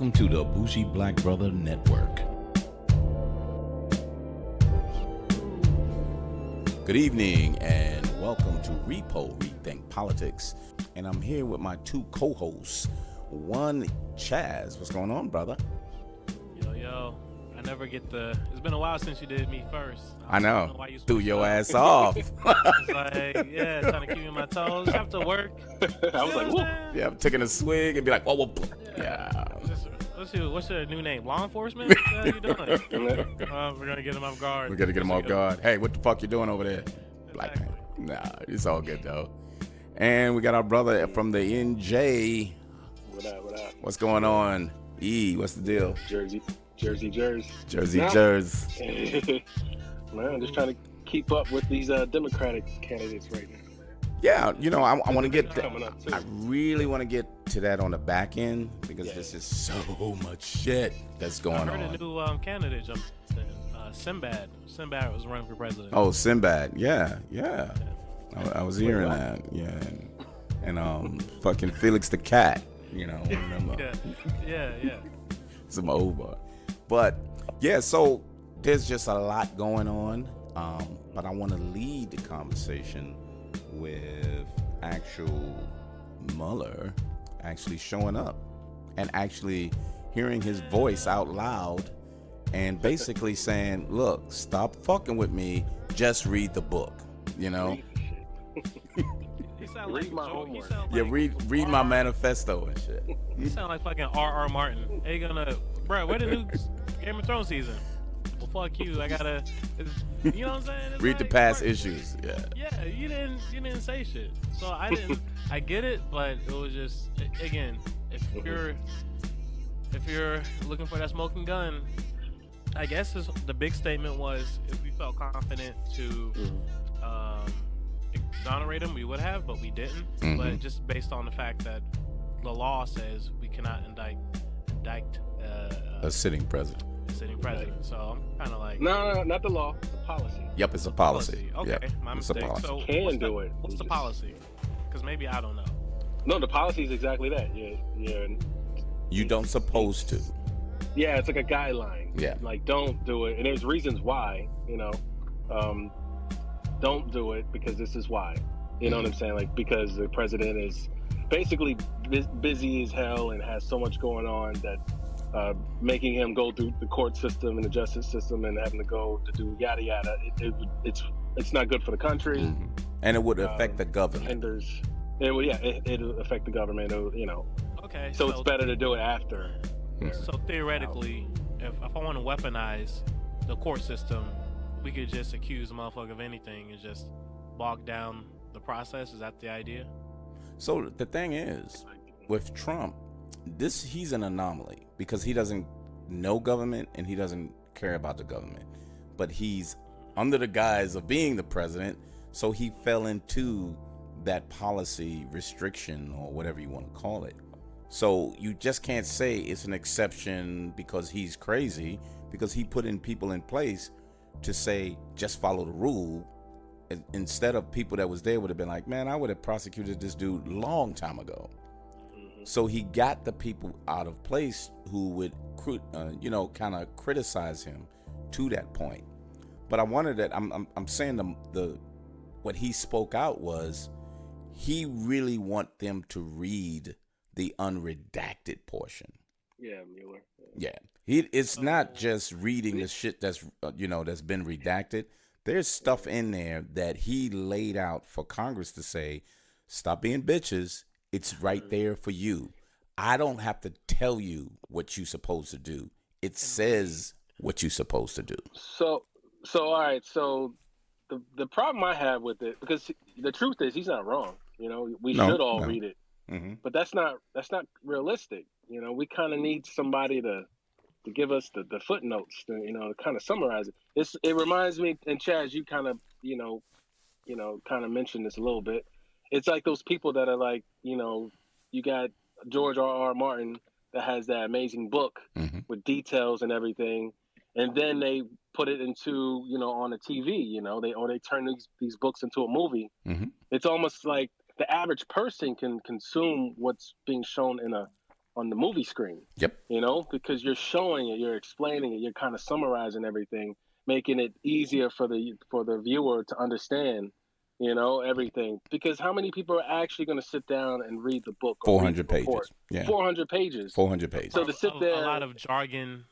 Welcome to the Bougie Black Brother Network. Good evening and welcome to Rethink Politics. And I'm here with my two co-hosts. One, Chaz. What's going on, brother? Yo. I never get it's been a while since you did me first. I know. Why you threw your ass off. It's like, yeah, trying to keep me on my toes. After work. I was like, whoop. Yeah, I'm taking a swig and be like, whoa. Yeah. What's your new name? Law enforcement? What you doing? We're going to get him off guard. We're going to get him off guard. Hey, what the fuck you doing over there? Black man. Nah, it's all good, though. And we got our brother from the NJ. What up? What's going on? E, what's the deal? Jersey. Man, I'm just trying to keep up with these Democratic candidates right now. Yeah, I want to get I really want to get to that on the back end because this is so much shit that's going on. I heard a new candidate jumped in, Sinbad. Sinbad was running for president. Oh, Sinbad. Yeah. I was hearing that. Yeah. And fucking Felix the Cat, one of them. Yeah. Some over. But yeah, so there's just a lot going on. But I want to lead the conversation with actual Mueller actually showing up and actually hearing his voice out loud and basically saying, look, stop fucking with me, just read the book, Read my homework. Read my manifesto and shit. You sound like fucking R.R. Martin. Hey, bro, where the new Game of Thrones season? Well, fuck you. I gotta, you know what I'm saying? Read the past issues. Yeah, you didn't say shit. So I get it, but it was just, again, if you're looking for that smoking gun, I guess the big statement was if we felt confident to exonerate him, we would have, but we didn't. Mm-hmm. But just based on the fact that the law says we cannot indict a sitting president. So I'm kind of like, no, not the law. It's a policy. Yep, it's a policy. Okay, yep. It's my a mistake. policy. So what's the policy? Because maybe I don't know. No, the policy is exactly that. Yeah. You don't supposed to. Yeah, it's like a guideline. Yeah. Like, don't do it. And there's reasons why, don't do it because this is why. You know what I'm saying? Like, because the president is basically busy as hell and has so much going on that making him go through the court system and the justice system and having to go to do yada yada, it's not good for the country. Mm-hmm. And it would affect the government. Contenders. It'll affect the government. Okay. So it's better to do it after. So theoretically, if I want to weaponize the court system, we could just accuse a motherfucker of anything and just bog down the process. Is that the idea? So the thing is, with Trump, he's an anomaly because he doesn't know government and he doesn't care about the government. But he's under the guise of being the president, so he fell into that policy restriction or whatever you want to call it. So you just can't say it's an exception because he's crazy, because he put in people in place to say just follow the rule. Instead of people that was there would have been like, man, I would have prosecuted this dude long time ago. So he got the people out of place who would, kind of criticize him to that point. But I wanted that. I'm saying the what he spoke out was he really want them to read the unredacted portion. Yeah, Mueller. Yeah. It's not just reading the shit that's been redacted. There's stuff in there that he laid out for Congress to say, stop being bitches. It's right there for you. I don't have to tell you what you're supposed to do. It says what you're supposed to do. So all right. So the problem I have with it, because the truth is he's not wrong. We should all read it. Mm-hmm. But that's not realistic. We kind of need somebody to give us the footnotes to kind of summarize it. It reminds me, and Chaz, you kind of kind of mentioned this a little bit. It's like those people that are like, you got George R.R. Martin that has that amazing book with details and everything, and then they put it into on a TV. They turn these books into a movie. It's almost like the average person can consume what's being shown in on the movie screen. Yep. You know, because you're showing it, you're explaining it, you're kind of summarizing everything, making it easier for the viewer to understand. You know, everything. Because how many people are actually going to sit down and read the book or read the 400 report? pages. Yeah. 400 pages. 400 pages. So to sit there, a lot of jargon,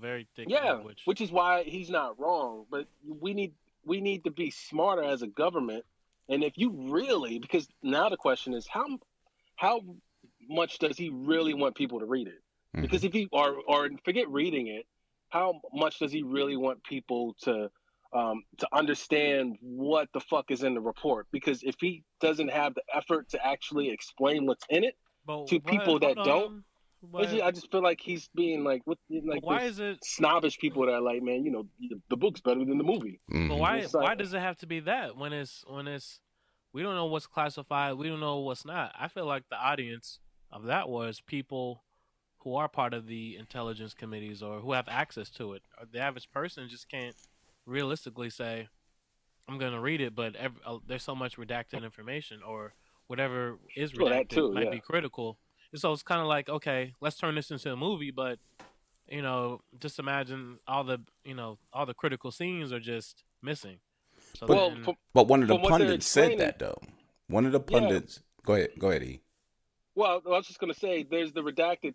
very thick yeah, language. which is why he's not wrong. But we need to be smarter as a government. And if you really, because now the question is how much does he really want people to read it? Because if he or forget reading it, how much does he really want people to understand what the fuck is in the report? Because if he doesn't have the effort to actually explain what's in it to people that don't, I just feel like he's being like why is it snobbish people that are like, man, the book's better than the movie. But why does it have to be that when it's we don't know what's classified, we don't know what's not? I feel like the audience of that was people who are part of the intelligence committees or who have access to it. The average person just can't realistically say, I'm going to read it, but there's so much redacted information or whatever is redacted might be critical. And so it's kind of like, okay, let's turn this into a movie, but just imagine all the critical scenes are just missing. So but one of the pundits said that though. One of the pundits, go ahead, E. Well, I was just going to say there's the redacted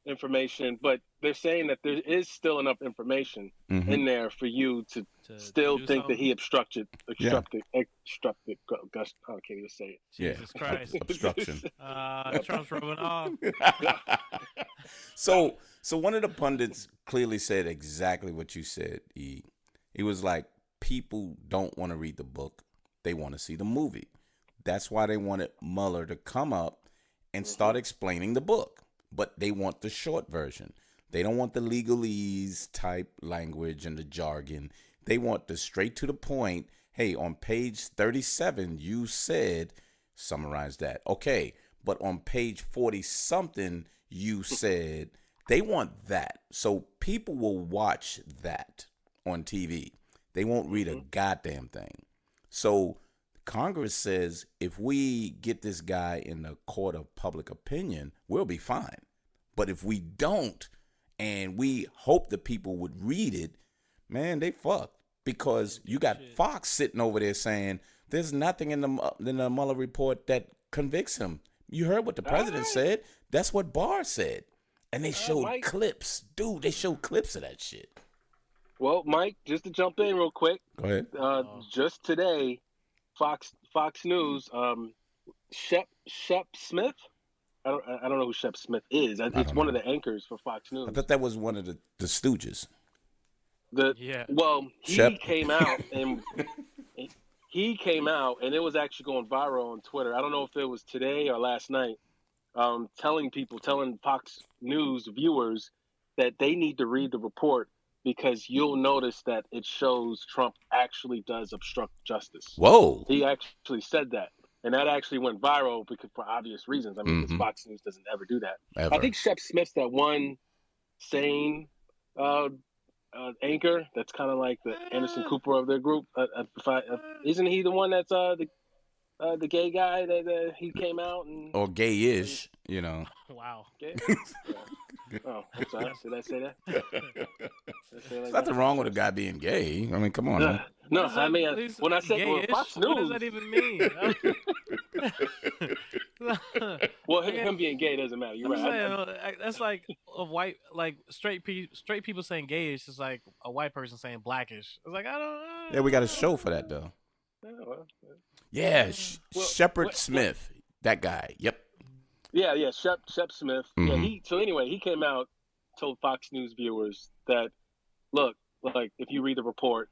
information, but they're saying that there is still enough information in there for you to still think that he obstructed. I can't even say it. Jesus Christ. Obstruction. Trump's rubbing off. So one of the pundits clearly said exactly what you said, E. He was like, people don't want to read the book. They want to see the movie. That's why they wanted Mueller to come up and start explaining the book. But they want the short version. They don't want the legalese type language and the jargon. They want the straight to the point. Hey, on page 37, you said, summarize that. Okay, but on page 40 something, you said, they want that. So people will watch that on TV. They won't read a goddamn thing. So Congress says if we get this guy in the court of public opinion, we'll be fine. But if we don't, and we hope the people would read it, man, they fucked. Because you got Fox sitting over there saying there's nothing in the Mueller report that convicts him. You heard what the president said. That's what Barr said. And they showed clips. Dude, they showed clips of that shit. Well, Mike, just to jump in real quick. Go ahead. Just today, Fox News, Shep Smith. I don't know who Shep Smith is. It's one of the anchors for Fox News. I thought that was one of the Stooges. Well, he came out and it was actually going viral on Twitter. I don't know if it was today or last night. Telling Fox News viewers that they need to read the report because you'll notice that it shows Trump actually does obstruct justice. Whoa. He actually said that. And that actually went viral because for obvious reasons. I mean, because Fox News doesn't ever do that. Ever. I think Shep Smith's that one sane anchor that's kind of like the Anderson Cooper of their group. Isn't he the one that's the gay guy that he came out and or gay-ish, Wow. Gay? Oh, I'm sorry. Did I say that? There's nothing wrong with a guy being gay. I mean, come on. Man. No, I mean when I say Fox News, what does that even mean? Well, him being gay doesn't matter. You're right. Saying, that's like a white, like straight people saying gayish is like a white person saying blackish. It's like I don't know. Yeah, we got a show for that though. Yeah, Shepard Smith, that guy. Yep. Yeah, Shep Smith. Yeah, he came out, told Fox News viewers that, look, like if you read the report,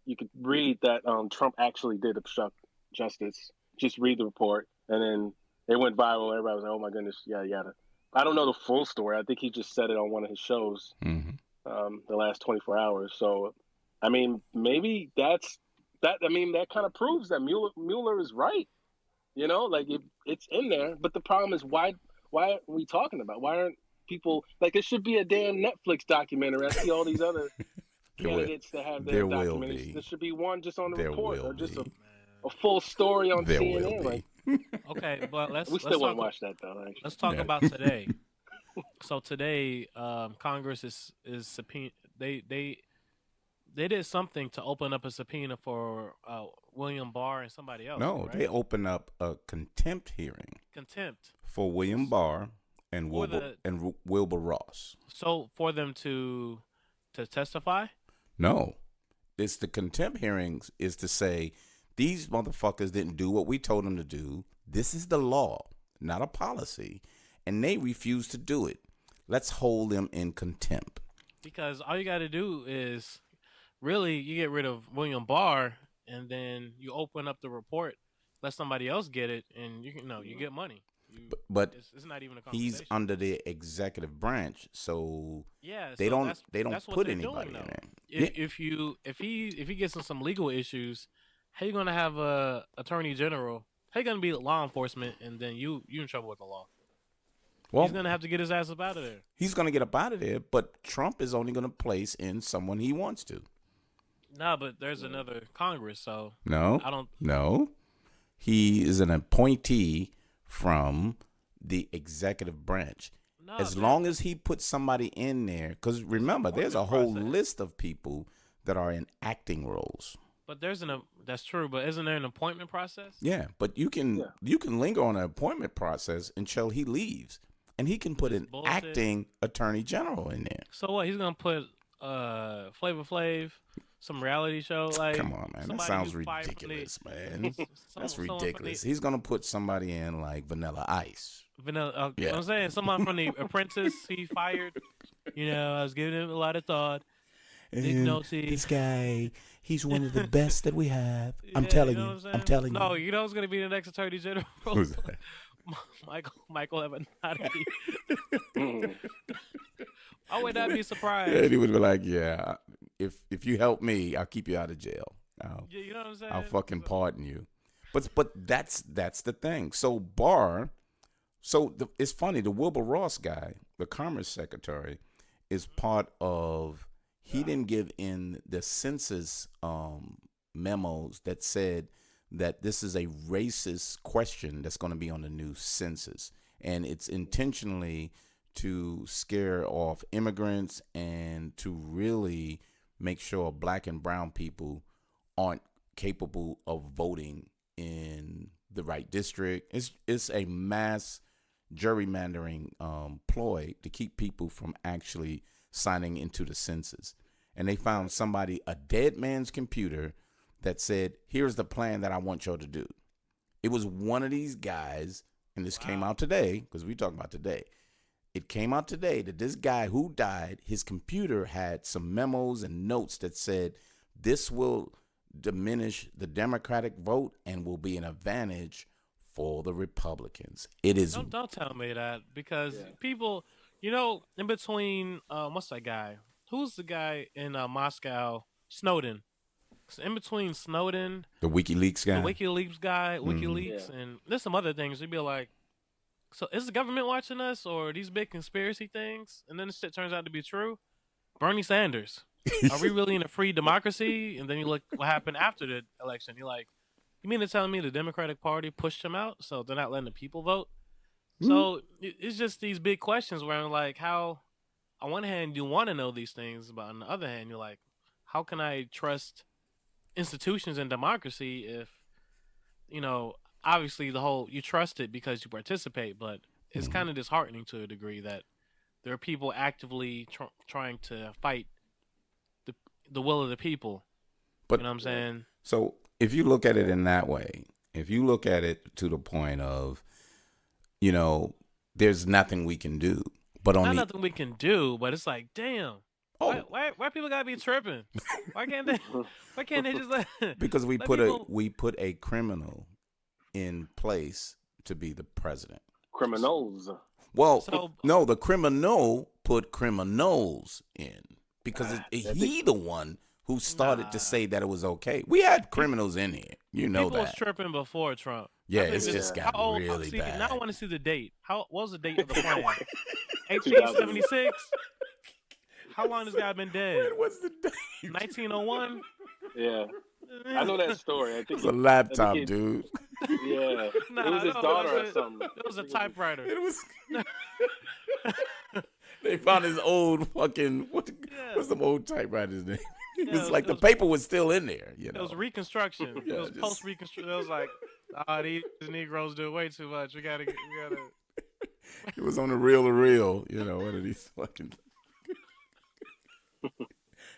you could read that Trump actually did obstruct justice. Just read the report, and then it went viral. Everybody was like, "Oh my goodness, yada." I don't know the full story. I think he just said it on one of his shows, the last 24 hours. So, I mean, maybe that's that. I mean, that kind of proves that Mueller is right. Like it's in there. But the problem is, why are we talking about? Why aren't people like? There should be a damn Netflix documentary. I see all these other candidates that have their documentaries. There should be one just on the report, or just a full story on CNN. Like, okay, but we still won't watch that though. Actually. Let's talk about today. So today, Congress is subpoena. They did something to open up a subpoena for William Barr and somebody else, No, right? they opened up a contempt hearing Contempt for William Barr and for the Wilbur Ross. so for them to testify. No, it's the contempt hearings is to say these motherfuckers didn't do what we told them to do. This is the law, not a policy, and they refuse to do it. Let's hold them in contempt. Because all you got to do is really you get rid of William Barr, and then you open up the report, let somebody else get it, and you get money. But It's not even a he's conversation. under the executive branch, so Yeah, they so don't that's what put they're anybody doing, in though. there. If he gets in some legal issues, how you gonna have a attorney general? How you gonna be law enforcement, and then you in trouble with the law? Well, He's gonna have to get his ass up out of there. he's going to get up out of there, but Trump is only going to place in someone he wants to. No, but there's another Congress, so No, I don't. no. He is an appointee from the executive branch. No, As long as he puts somebody in there, because remember, there's a whole process. list of people that are in acting roles. But that's true. But isn't there an appointment process? Yeah, but you can linger on an appointment process until he leaves, and he can put It's an bullshit. acting attorney general in there. So what? He's gonna put Flavor Flav, some reality show like. Come on, man, that somebody sounds who's fired from the- ridiculous, man. That's someone from ridiculous. He's gonna put somebody in like Vanilla Ice. Vanilla. Yeah. You know what I'm saying, someone from The Apprentice. He fired. I was giving him a lot of thought. Dick Nolte. This guy, he's one of the best that we have. I'm Yeah, telling you know you. what I'm I'm saying? telling No, you. you know who's gonna be the next attorney general? Who's that? Michael Avenatti. I would not be surprised. And he would be like, "Yeah, if you help me, I'll keep you out of jail. Yeah, you know what I'm saying? I'll fucking pardon you." But that's the thing. So Barr, it's funny. The Wilbur Ross guy, the Commerce Secretary, is part of. He didn't give in the census memos that said that this is a racist question that's going to be on the new census, and it's intentionally to scare off immigrants and to really make sure black and brown people aren't capable of voting in the right district. It's a mass gerrymandering ploy to keep people from actually signing into the census. And they found a dead man's computer that said, "Here's the plan that I want y'all to do." It was one of these guys, and this came out today, because we talking about today. It came out today that this guy who died, his computer had some memos and notes that said, this will diminish the Democratic vote and will be an advantage for the Republicans. It is. Don't tell me that, because people, in between, what's that guy? Who's the guy in Moscow? Snowden. In between Snowden, The WikiLeaks guy. the WikiLeaks guy, WikiLeaks, and there's some other things. You'd be like, so is the government watching us, or these big conspiracy things? And then the shit turns out to be true. Bernie Sanders. Are we really in a free democracy? And then you look what happened after the election. You're like, you mean to tell me the Democratic Party pushed him out, so they're not letting the people vote? So it's just these big questions where I'm like, how, on one hand, you want to know these things, but on the other hand, you're like, how can I trust institutions and democracy if, obviously you trust it because you participate, but it's kind of disheartening to a degree that there are people actively trying to fight the will of the people. But you know what I'm saying? So if you look at it in that way, if you look at it to the point of, there's nothing we can do. But Nothing we can do, but it's like, damn. Why people gotta be tripping? Why can't they? Why can't they just let? Because we let put people... a criminal in place to be the president. Criminals. Well, no, the criminal put criminals in because he the one who started to say that it was okay. We had criminals in here, People that. was tripping before Trump. Yeah, it's just got really bad. Now I want to see the date. What was the date of the plan? 1876. How long has this guy been dead? What's the date? 1901. Yeah, I know that story. I think it's a laptop, dude. Yeah, it was his daughter or something. It was a typewriter. It was. They found his old fucking what's the old typewriter's name? It was like the paper was still in there. You know, it was Reconstruction. Yeah, it was post Reconstruction. It was like, these Negroes do way too much. We gotta. It was on the reel to reel. You know, one of these fucking.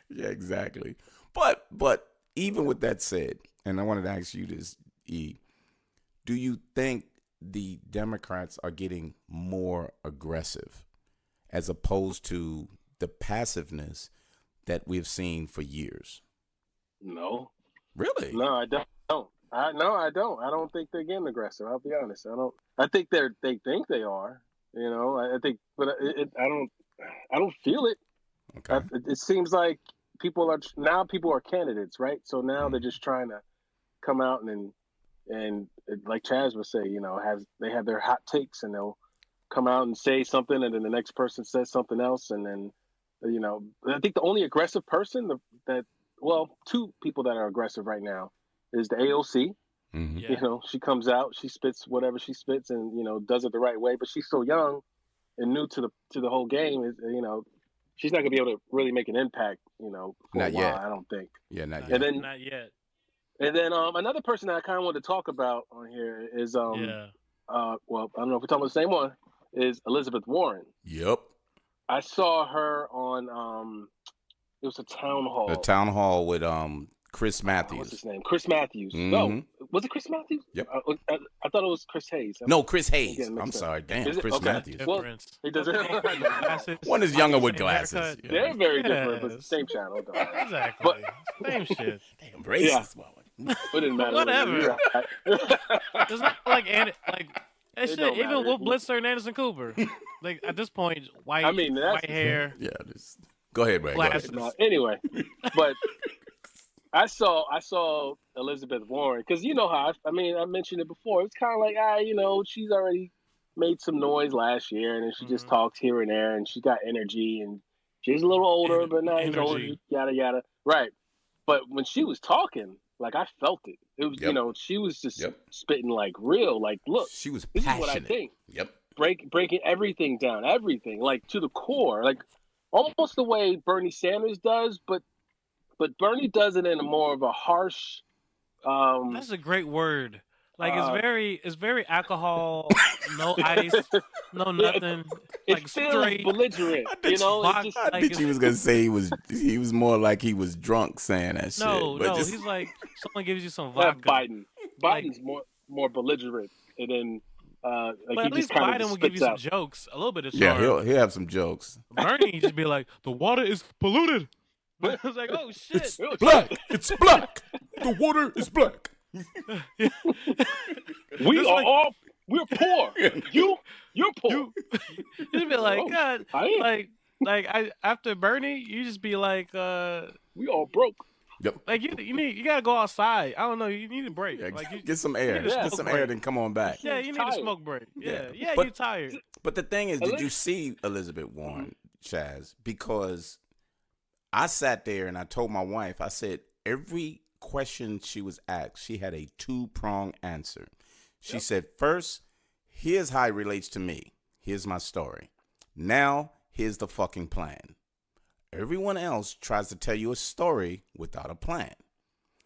Yeah, exactly. But even with that said, and I wanted to ask you this, E, do you think the Democrats are getting more aggressive as opposed to the passiveness that we've seen for years? No. Really? No, I don't. I don't. I don't think they're getting aggressive. I'll be honest. I don't. I think they think they are. You know, I think, but I don't feel it. Okay. It seems like people are candidates, right? So now they're just trying to come out and like Chaz would say, you know, they have their hot takes and they'll come out and say something, and then the next person says something else, and then, you know, I think the only aggressive person two people that are aggressive right now is the AOC. Mm-hmm. Yeah. You know, she comes out, she spits whatever she spits, and you know, does it the right way. But she's so young and new to the whole game. You know, she's not gonna be able to really make an impact. You know, for Not a while, yet. I don't think. Yeah, not yet. And then Not yet. And then another person that I kind of wanted to talk about on here is well, I don't know if we're talking about the same one, is Elizabeth Warren. Yep. I saw her on it was a town hall. The town hall with Chris Matthews. What's his name? Chris Matthews. Mm-hmm. No, was it Chris Matthews? Yep. I thought it was Chris Hayes. No, Chris Hayes. I'm sorry. Damn, Chris okay. Matthews. Well, he does it. One is younger with glasses. Yeah. They're very different, but same channel. Exactly. But, same shit. Damn, racist. Yeah. It didn't matter. Whatever. It's not like that shit. Even matter. Wolf Blitzer and Anderson Cooper. Like at this point, white hair. Yeah. Go ahead, Brad. Glasses. Anyway, but I saw Elizabeth Warren because you know how I mentioned it before. It's kind of like you know, she's already made some noise last year, and then she just talks here and there, and she got energy, and she's a little older, but not as old, yada yada. Right, but when she was talking, like I felt it. It was you know, she was just spitting like real, like look, she was this passionate. is what I think. Yep, breaking everything down, everything like to the core, like almost the way Bernie Sanders does, but Bernie does it in a more of a harsh. That's a great word. Like it's very alcohol, no ice, no nothing. It's like straight belligerent. You know, I think she was gonna say he was more like he was drunk saying that shit. No, he's like someone gives you some vodka. Biden's more belligerent, and then like but at least Biden will give you some jokes, a little bit of charm. Yeah, he'll have some jokes. Bernie just be like, the water is polluted. I was like, oh shit, it's black. It's black. The water is black. We're poor. You're poor. You just be like, God, after Bernie, you just be like, we all broke. Yep. Like you gotta go outside. I don't know. You need a break. Yeah, like get some air. Get some air, then come on back. Yeah, you need a smoke break. Yeah, but, you're tired. But the thing is, did you see Elizabeth Warren, Chaz? Because I sat there and I told my wife, I said every question she was asked, she had a 2-pronged answer. She said, first, here's how it relates to me. Here's my story. Now, here's the fucking plan. Everyone else tries to tell you a story without a plan.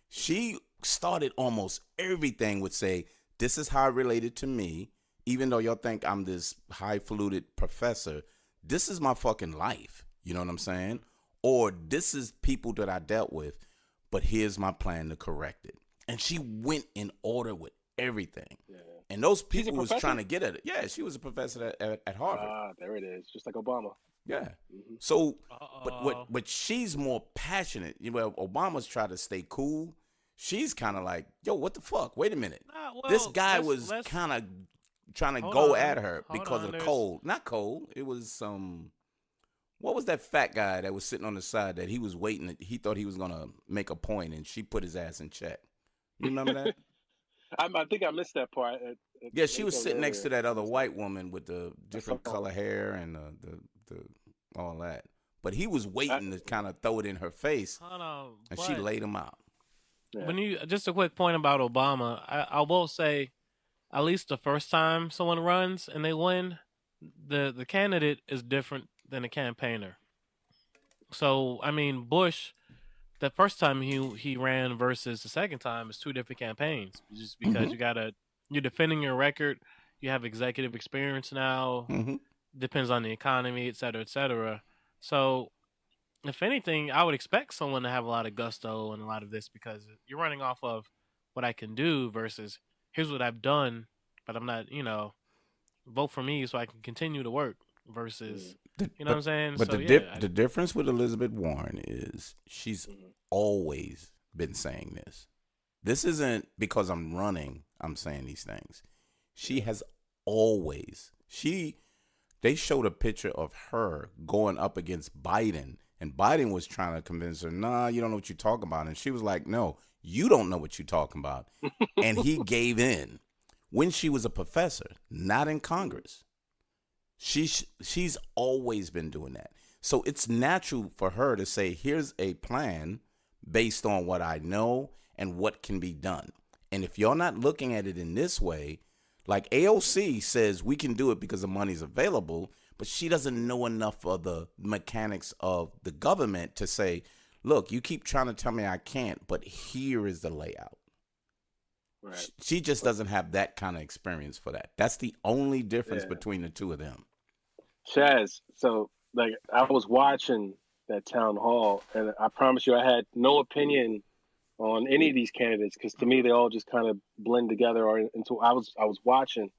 She started almost everything with say, this is how it related to me. Even though y'all think I'm this highfalutin professor, this is my fucking life. You know what I'm saying? Or this is people that I dealt with, but here's my plan to correct it. And she went in order with everything. Yeah. And those people was trying to get at it. Yeah, she was a professor at Harvard. Ah, there it is. Just like Obama. Yeah. Mm-hmm. So, but she's more passionate. You know, Obama's trying to stay cool. She's kind of like, yo, what the fuck? Wait a minute. This guy was kind of trying to go at her because of the cold. Not cold. It was what was that fat guy that was sitting on the side that he was waiting? He thought he was going to make a point, and she put his ass in check. You remember that? I think I missed that part. Yeah, she was sitting next to that other white woman with the different color hair and the all that. But he was waiting to kind of throw it in her face, and she laid him out. Yeah. Just a quick point about Obama, I will say, at least the first time someone runs and they win, the candidate is different than a campaigner. So I mean, Bush, the first time he ran versus the second time is two different campaigns. Just because Mm-hmm. you're defending your record, you have executive experience now. Mm-hmm. Depends on the economy, et cetera, et cetera. So if anything, I would expect someone to have a lot of gusto and a lot of this because you're running off of what I can do versus here's what I've done, but I'm not, vote for me so I can continue to work versus, Mm-hmm. you know what I'm saying? But So yeah, the difference with Elizabeth Warren is she's always been saying this. This isn't because I'm running, I'm saying these things. She has always. They showed a picture of her going up against Biden, and Biden was trying to convince her, nah, you don't know what you're talking about. And she was like, no, you don't know what you're talking about. And he gave in when she was a professor, not in Congress. She's always been doing that. So it's natural for her to say, here's a plan based on what I know and what can be done. And if you're not looking at it in this way, like AOC says we can do it because the money's available, but she doesn't know enough of the mechanics of the government to say, look, you keep trying to tell me I can't, but here is the layout. Right. She just doesn't have that kind of experience for that. That's the only difference Yeah. between the two of them. Chaz, so like I was watching that town hall, and I promise you, I had no opinion on any of these candidates because to me they all just kind of blend together. Or until I was watching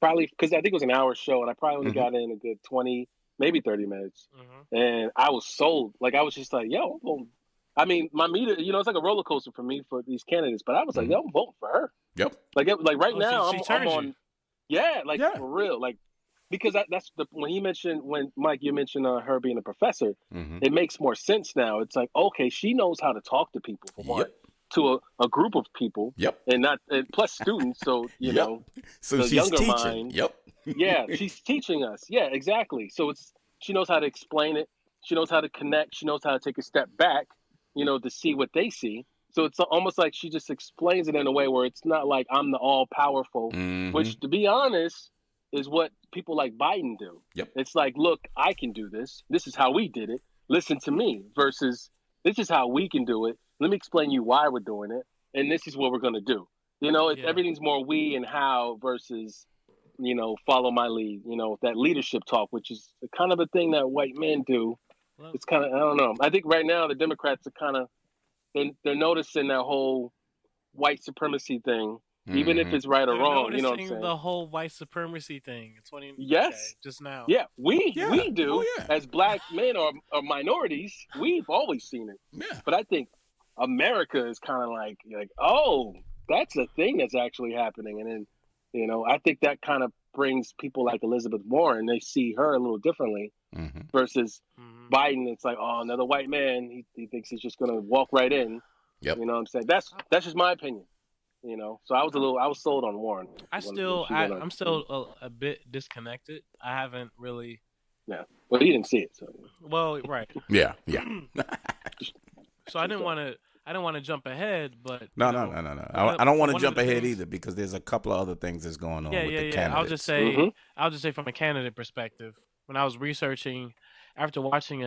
probably because I think it was an hour show, and I probably only got in a good 20, maybe 30 minutes, and I was sold. Like I was just like, yo, I'm voting. I mean, my meter, it's like a roller coaster for me for these candidates, but I was like, yo, I'm voting for her. Yep. Like right Oh, now, she I'm turned on. you. Yeah, like Yeah. for real, like because that's when Mike you mentioned her being a professor, it makes more sense now. It's like okay, she knows how to talk to people for one, Yep. to a group of people, Yep. and plus students. So Yep. So the she's younger teaching. mind. Yep. Yeah, she's teaching us. Yeah, exactly. So she knows how to explain it. She knows how to connect. She knows how to take a step back, to see what they see. So it's almost like she just explains it in a way where it's not like I'm the all powerful, which to be honest is what people like Biden do. Yep. It's like, look, I can do this. This is how we did it. Listen to me versus this is how we can do it. Let me explain you why we're doing it. And this is what we're going to do. Everything's more we and how versus follow my lead, that leadership talk, which is kind of a thing that white men do. Well, It's kind of, I don't know. I think right now the Democrats are kind of, they're noticing that whole white supremacy thing, even if it's right or they're wrong, you know what I'm noticing saying? the whole white supremacy thing. Okay, Yes. just now. Yeah, we Yeah. do. Oh, yeah. As black men or minorities, we've always seen it. Yeah. But I think America is kind of like, oh, that's a thing that's actually happening. And then, I think that kind of brings people like Elizabeth Warren, they see her a little differently versus Biden. It's like, oh, another white man. He thinks he's just going to walk right in. Yep. You know what I'm saying? That's just my opinion. So I was sold on Warren. I'm still a bit disconnected. I haven't really. Yeah. Well, he didn't see it, so. Well, right. Yeah. Yeah. So I didn't want to jump ahead, but No. I don't want to jump ahead either because there's a couple of other things that's going on with the candidates. I'll just say from a candidate perspective, when I was researching after watching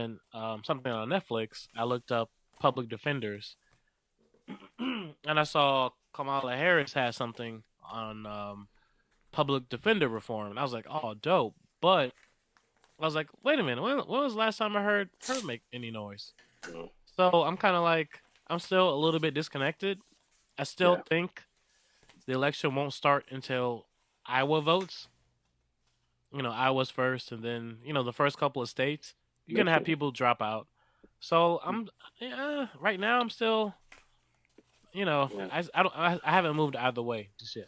something on Netflix, I looked up public defenders, and I saw Kamala Harris had something on public defender reform, and I was like, oh, dope. But I was like, wait a minute, when was the last time I heard her make any noise? So I'm kind of like, I'm still a little bit disconnected. I still think the election won't start until Iowa votes. Iowa's first, and then the first couple of states. You're gonna have people drop out. So right now I'm still, I haven't moved either way just yet.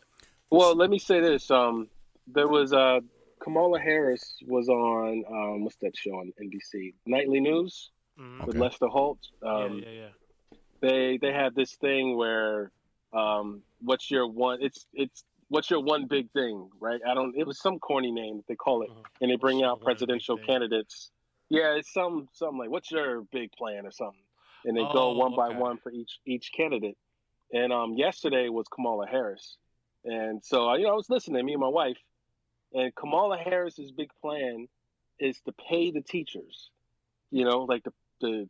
Well, let me say this. There was Kamala Harris was on what's that show on NBC? Nightly News with Lester Holt. Yeah. They had this thing where what's your one big thing, right? It was some corny name that they call it, and they bring out presidential candidates. Yeah, it's some like what's your big plan or something, and they go one by one for each candidate. And yesterday was Kamala Harris, and so I was listening, me and my wife, and Kamala Harris's big plan is to pay the teachers, like to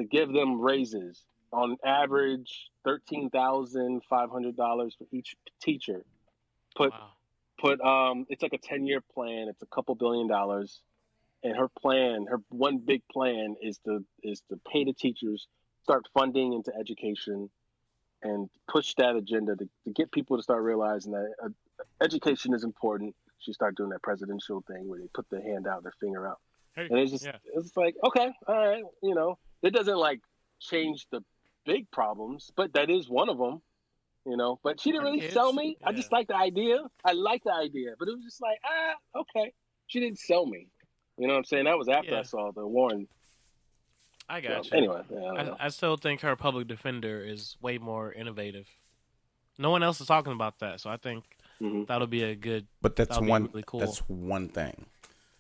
give them raises on average $13,500 for each teacher. Put Wow. it's like a 10-year plan. It's a couple $1 billion. And her one big plan is to pay the teachers, start funding into education, and push that agenda to get people to start realizing that education is important. She started doing that presidential thing where they put their hand out, their finger out, and it's like, okay, all right, it doesn't like change the big problems, but that is one of them. But she didn't really sell me. Yeah. I just like the idea. I like the idea, but it was just like, okay. She didn't sell me. You know what I'm saying? That was after I saw the Warren. I got you. Anyway, I still think her public defender is way more innovative. No one else is talking about that, so I think that'll be a good. But that's really cool. That's one thing.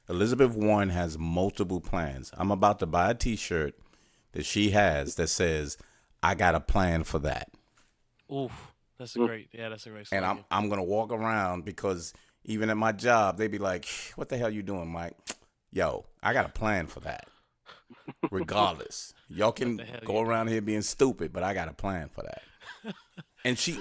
Elizabeth Warren has multiple plans. I'm about to buy a T-shirt that she has that says, "I got a plan for that." Oof, that's a great. Yeah, that's a great. And I'm gonna walk around because even at my job, they be like, "What the hell you doing, Mike?" Yo, I got a plan for that. Regardless, y'all can go around here being stupid, but I got a plan for that. And she's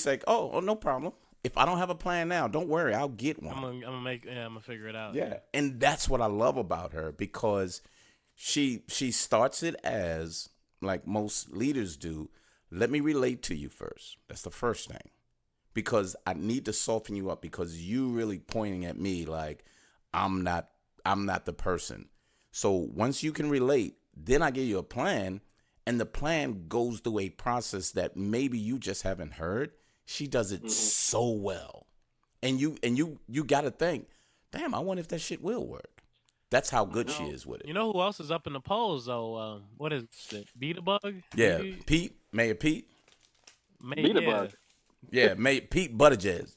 like, oh, no problem. If I don't have a plan now, don't worry, I'll get one. I'm gonna figure it out. Yeah, and that's what I love about her, because she starts it as, like most leaders do, let me relate to you first. That's the first thing, because I need to soften you up, because you really pointing at me like I'm not the person. So once you can relate, then I give you a plan, and the plan goes through a process that maybe you just haven't heard. She does it so well. And you got to think, damn, I wonder if that shit will work. That's how good she is with it. You know who else is up in the polls, though? What is it? Beat a Bug? Yeah, maybe? Mayor Pete. Beat a Bug. Yeah, Pete Buttigieg.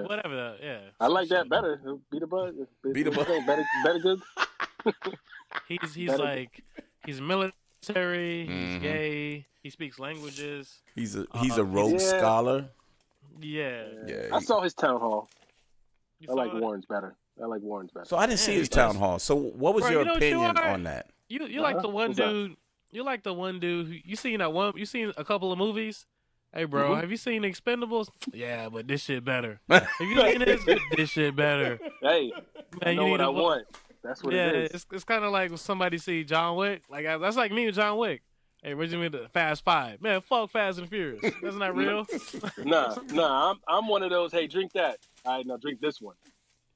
Whatever. Yeah. I like that better. Beat a Bug. Beat a Bug. Better good. He's military. He's gay. He speaks languages. He's a Rhodes Scholar. Yeah. I saw his town hall. I like Warren's better. So I didn't see his town hall. So what was your opinion on that? You like the one dude. You like the one dude. You seen that one? You seen a couple of movies? Hey, bro, have you seen Expendables? Yeah, but this shit better. Have you seen this? This shit better. Hey, man, I know what I want. That's what it is. It's kind of like when somebody see John Wick. Like that's like me and John Wick. Hey, where'd you mean the Fast Five? Man, fuck Fast and Furious. That's not real. Nah. I'm one of those. Hey, drink that. All right, now drink this one.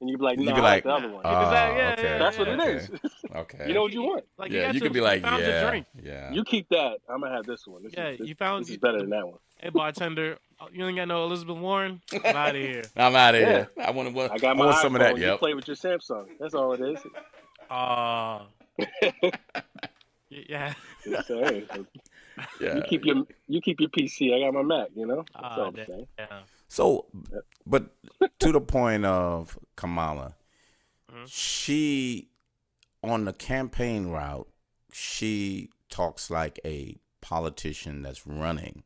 And you'd be like, I like the other one. Okay. That's what it is. Okay. You know what you want. Like, you could be like, drink. Yeah. You keep that. I'm gonna have this one. This is better than that one. Hey, bartender, you ain't got no Elizabeth Warren? I'm out of here. I'm out of here. I want some of that. You play with your Samsung. That's all it is. Yeah. You keep your PC. I got my Mac. That's all I'm saying. Yeah. So, but to the point of Kamala, she, on the campaign route, she talks like a politician that's running.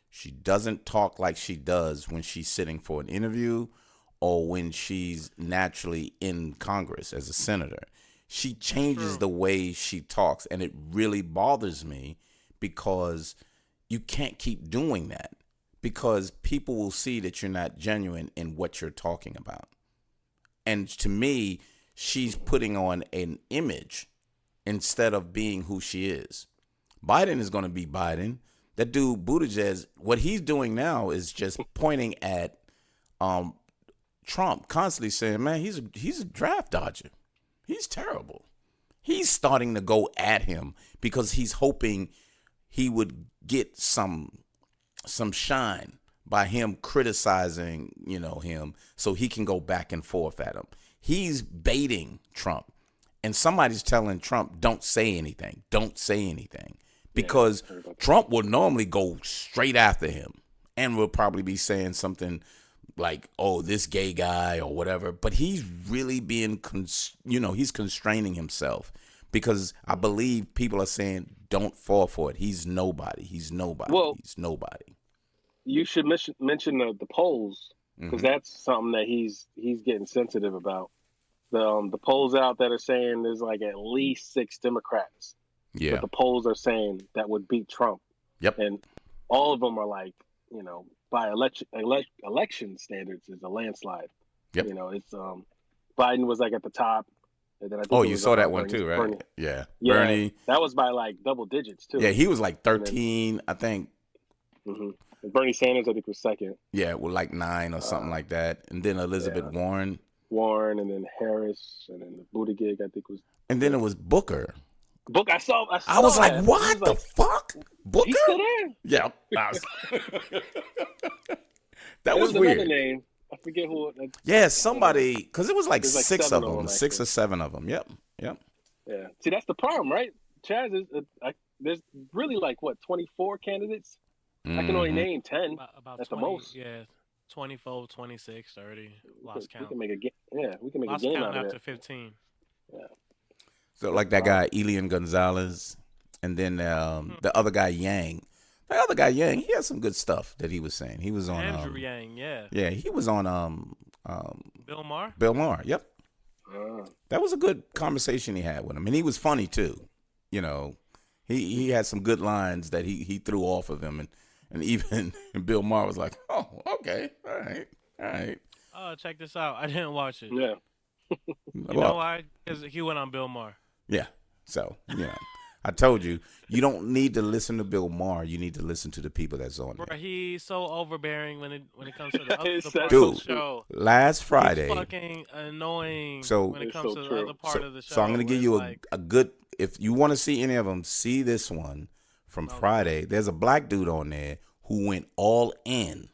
She doesn't talk like she does when she's sitting for an interview or when she's naturally in Congress as a senator. She changes the way she talks, and it really bothers me because you can't keep doing that, because people will see that you're not genuine in what you're talking about. And to me, she's putting on an image instead of being who she is. Biden is going to be Biden. That dude Buttigieg, what he's doing now is just pointing at Trump, constantly saying, man, he's a draft dodger. He's terrible. He's starting to go at him because he's hoping he would get some shine by him criticizing, him, so he can go back and forth at him. He's baiting Trump. And somebody's telling Trump, don't say anything. Don't say anything. Because Trump will normally go straight after him and will probably be saying something like, oh, this gay guy or whatever. But he's really being, he's constraining himself, because I believe people are saying, don't fall for it. He's nobody. He's nobody. Well, he's nobody. You should mention the polls, because that's something that he's getting sensitive about. the polls out that are saying there's like at least 6 Democrats. Yeah. But the polls are saying that would beat Trump. Yep. And all of them are like, you know, by election standards is a landslide. Yep. You know, it's Biden was like at the top. And then I think You saw that one too, right? Bernie. Yeah. Yeah, Bernie. that was by like double digits too. Yeah, he was like 13, I think. Mm-hmm. And Bernie Sanders, I think, was second. Yeah, with like 9 or something like that. And then Elizabeth Warren. Warren, and then Harris, and then Buttigieg, I think was. And then it was Booker. I saw I was like, that. what the fuck? Booker? He's still there? Yeah. That was another weird. Name. I forget who. Yeah, somebody, because it was like There's like 6 7 of them, 6 or 7 of them. Yep. Yeah. See, that's the problem, right? Chaz is. There's really like what 24 candidates. Mm-hmm. I can only name 10 about at 20, the most. Yeah, 24, 26, 30. Lost count. We can make a game. Yeah, we can make Lost a game count out of after it. 15. Yeah. So like that guy Elian Gonzalez, and then the other guy Yang. The other guy Yang, he had some good stuff that he was saying. He was on Andrew Yang, yeah. Yeah, he was on Bill Maher. Bill Maher. Yep. That was a good conversation he had with him, and he was funny too. You know, he had some good lines that he threw off of him, and even Bill Maher was like, "Oh, okay, all right." Oh, check this out. I didn't watch it. Yeah. You know why? Because he went on Bill Maher. Yeah. So, I told you, you don't need to listen to Bill Maher. You need to listen to the people that's on there. Bro, he's so overbearing when it comes to the other part of Dude, the show. Last Friday. He's fucking annoying So, when it comes to the other part of the show. So I'm going to give you like, a good, if you want to see any of them, see this one from Friday. There's a black dude on there who went all in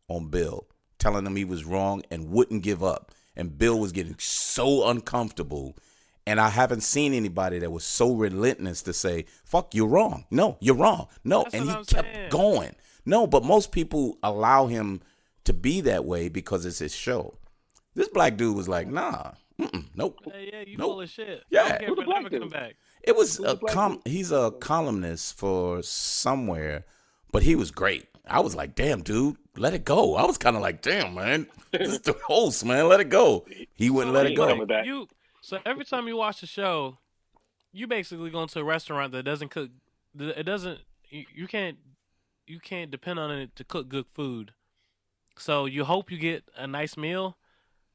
on Bill, telling him he was wrong and wouldn't give up. And Bill was getting so uncomfortable. And I haven't seen anybody that was so relentless to say, fuck, you're wrong. No, you're wrong. No. That's and he what I'm kept saying. going. No, but most people allow him to be that way because it's his show. This black dude was like, nah, nope. yeah, you nope. full of shit. Yeah. I don't care Who the if black I never dude? come back. It was he's a columnist for somewhere, but he was great. I was like, damn, dude, let it go. I was kind of like, damn, man, this is the host, man, let it go. He wouldn't let it go. So every time you watch the show, you basically go into a restaurant that doesn't cook. It doesn't. You can't depend on it to cook good food. So you hope you get a nice meal,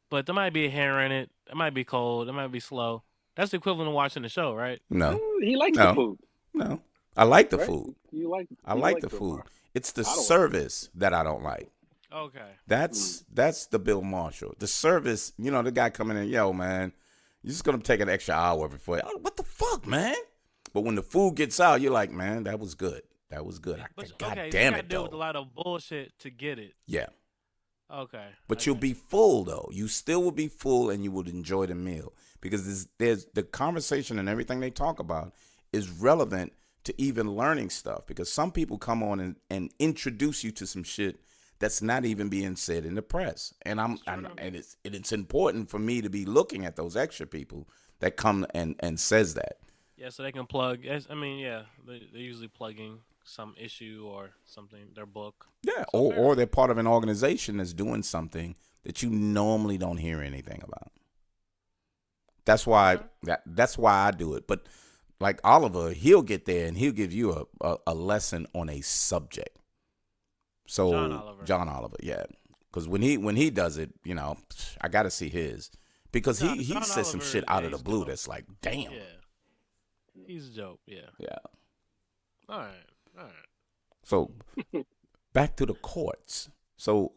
but there might be a hair in it. It might be cold. It might be slow. That's the equivalent of watching the show, right? No, he likes the food. No, I like the Right? food. I like the food. It's the service that I don't like. Okay. That's the Bill Marshall. The service, the guy coming in, yo, man, you're just going to take an extra hour before. Oh, what the fuck, man? But when the food gets out, you're like, man, that was good. That was good. God damn it, deal though. with a lot of bullshit to get it. Yeah. Okay. But you'll be full, though. You still will be full, and you would enjoy the meal. Because there's the conversation and everything they talk about is relevant to even learning stuff. Because some people come on and introduce you to some shit that's not even being said in the press. And it's important for me to be looking at those extra people that come and says that. Yeah, so they can plug. I mean, yeah, they're usually plugging some issue or something, their book. Yeah, or they're part of an organization that's doing something that you normally don't hear anything about. That's why that's why I do it. But like Oliver, he'll get there and he'll give you a lesson on a subject. So John Oliver, yeah, because when he does it, I got to see his because he says some shit out of the blue that's like, damn. Yeah, he's dope. Yeah. Yeah. All right. So back to the courts. So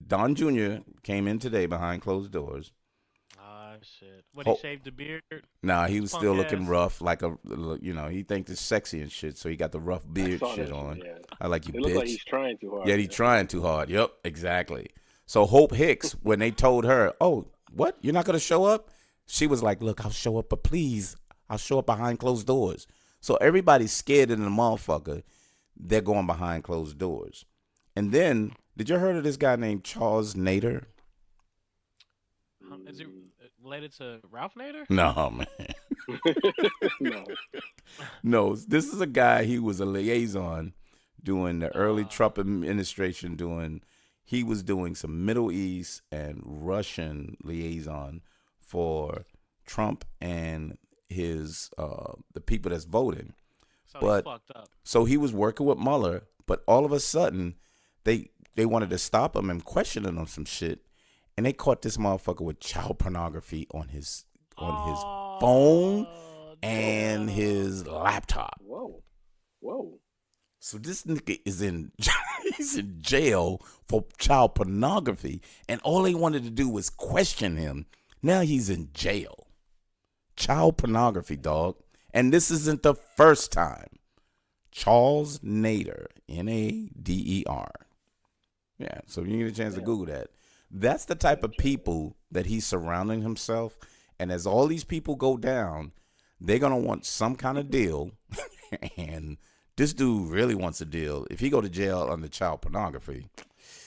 Don Jr. came in today behind closed doors. Shit. What, he shaved the beard? Nah, he was still looking rough, like he thinks it's sexy and shit, so he got the rough beard shit on. Yeah. I like you, it bitch. Looks like he's trying too hard. Yeah, he's trying too hard. Yep, exactly. So Hope Hicks, when they told her, oh, what? You're not going to show up? She was like, look, I'll show up, but please, I'll show up behind closed doors. So everybody's scared of the motherfucker. They're going behind closed doors. And then, did you heard of this guy named Charles Nader? Is he related to Ralph Nader? No, man. No, this is a guy, he was a liaison during the early Trump administration he was doing some Middle East and Russian liaison for Trump and his the people that's voting. So But he's fucked up. so he was working with Mueller, but all of a sudden they wanted to stop him and question him on some shit, and they caught this motherfucker with child pornography on his phone and his laptop. Whoa. So this nigga is he's in jail for child pornography, and all they wanted to do was question him. Now he's in jail. Child pornography, dog. And this isn't the first time. Charles Nader, Nader. Yeah, so you need a chance to Google that. That's the type of people that he's surrounding himself. And as all these people go down, they're going to want some kind of deal. And this dude really wants a deal. If he go to jail under child pornography,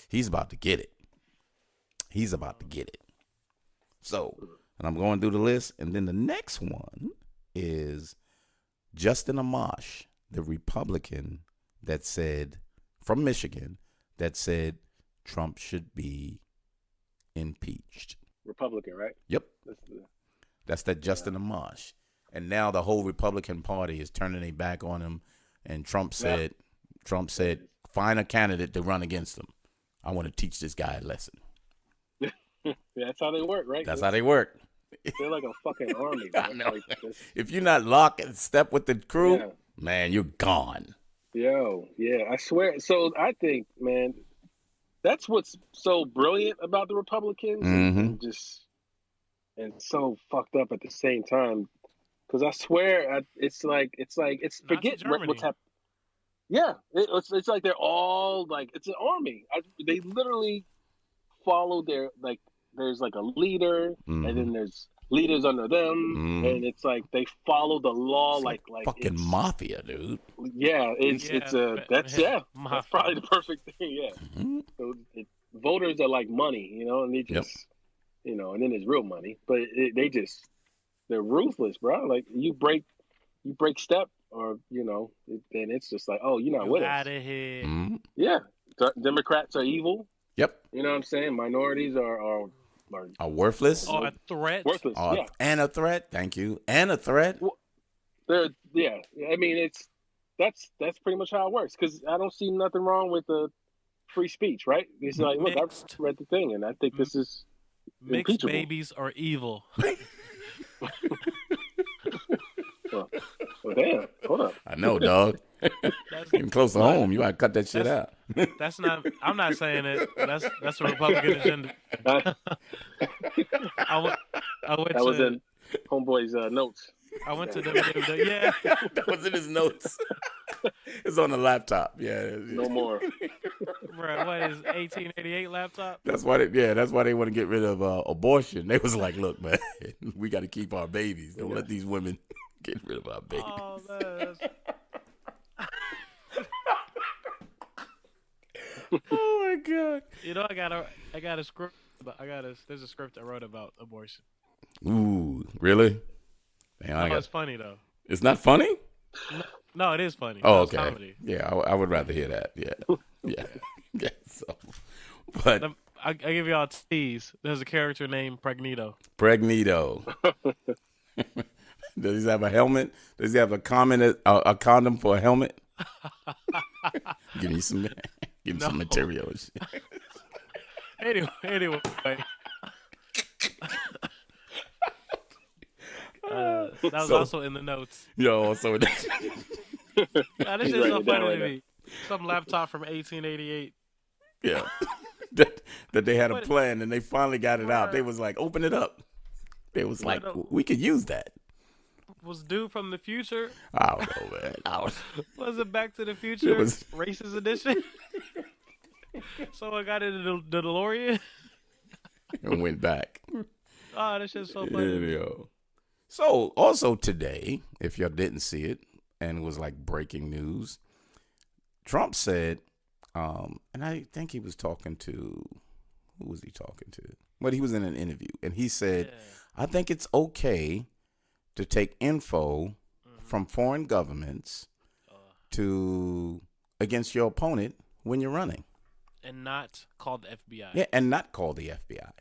he's about to get it. He's about to get it. So, and I'm going through the list. And then the next one is Justin Amash, the Republican that said, from Michigan, that said Trump should be impeached. Republican, right? Yep. That's that Justin Amash. And now the whole Republican Party is turning their back on him. And Trump said, find a candidate to run against him. I want to teach this guy a lesson. That's how they work, right? That's how they work. They're like a fucking army. I know. Like, if you're not lock and step with the crew, man, you're gone. Yo, yeah, I swear. So I think, man, that's what's so brilliant about the Republicans, and so fucked up at the same time. Because I swear, it's forget what's happening. Yeah, it's like they're all like it's an army. They literally follow their like. There's like a leader, and then there's leaders under them, and it's like they follow the law like fucking mafia, dude. Yeah, that's probably the perfect thing. Yeah, so voters are like money, and they just and then there's real money, but they're ruthless, bro. Like you break step, or then it's just like, oh, you're not with us. Out of here. Yeah, Democrats are evil. Yep. You know what I'm saying? Minorities are worthless. Or a threat. Worthless. And a threat. Thank you. And a threat. Well, I mean, that's pretty much how it works. Because I don't see nothing wrong with the free speach, right? It's like, look, I've read the thing, and I think this is mixed babies are evil. Well, damn. Hold up. I know, dog. Getting close to home. You gotta cut that shit out. That's not. I'm not saying it. That's a Republican agenda. I went that was in Homeboy's notes. I went to WWE. Yeah, that was in his notes. It's on the laptop. Yeah. No more. Bro, what is 1888 laptop? That's why they want to get rid of abortion. They was like, look, man, we got to keep our babies. Don't let these women get rid of our babies. Oh, man. Oh my god! I got a script. There's a script I wrote about abortion. Ooh, really? Man, it's funny though. It's not funny? No, it is funny. Oh, it's okay. Comedy. Yeah, I would rather hear that. Yeah. So, but I give y'all a tease. There's a character named Pregnito. Does he have a helmet? Does he have a condom for a helmet? Give me some material. Anyway. That was also in the notes. Yo, so this shit's so funny to me. Some laptop from 1888. Yeah. that they had a plan and they finally got it out. They was like, open it up. They was like, we could use that. Was dude from the future? I don't know, man. Was it Back to the Future? Racist edition? Someone got into the DeLorean and went back. Oh, that shit's so funny. So also today, if y'all didn't see it, and it was like breaking news, Trump said, and I think he was talking to, who was he talking to? Well, he was in an interview, and he said, I think it's okay to take info from foreign governments against your opponent when you're running. And not call the FBI. Yeah, and not call the FBI.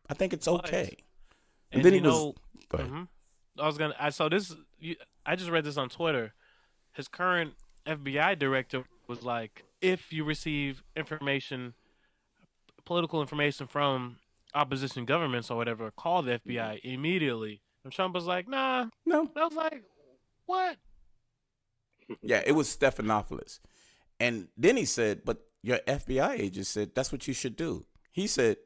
I think it's okay. And then you he was. know, Go ahead. I was gonna. I saw this. I just read this on Twitter. His current FBI director was like, if you receive information, political information from opposition governments or whatever, call the FBI immediately. And Trump was like, nah. No. I was like, what? Yeah, it was Stephanopoulos. And then he said, but your FBI agent said that's what you should do. He said,